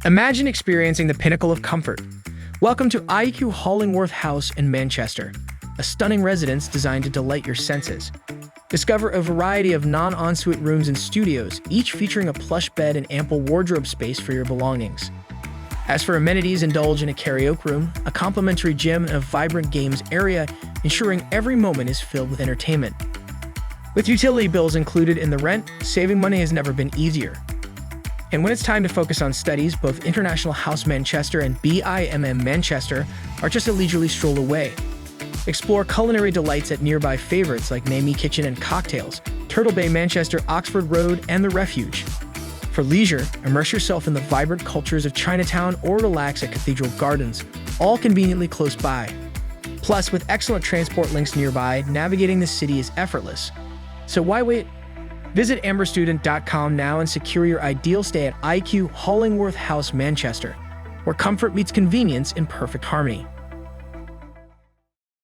Imagine experiencing the pinnacle of comfort. Welcome to IQ Hollingworth House in Manchester, a stunning residence designed to delight your senses. Discover a variety of non-ensuite rooms and studios, each featuring a plush bed and ample wardrobe space for your belongings. As for amenities, indulge in a karaoke room, a complimentary gym, and a vibrant games area, ensuring every moment is filled with entertainment. With utility bills included in the rent, saving money has never been easier. And when it's time to focus on studies, both International House Manchester and BIMM Manchester are just a leisurely stroll away. Explore culinary delights at nearby favorites like Mamie Kitchen and Cocktails, Turtle Bay Manchester, Oxford Road, and The Refuge. For leisure, immerse yourself in the vibrant cultures of Chinatown or relax at Cathedral Gardens, all conveniently close by. Plus, with excellent transport links nearby, navigating the city is effortless. So why wait? Visit amberstudent.com now and secure your ideal stay at IQ Hollingworth House Manchester, where comfort meets convenience in perfect harmony.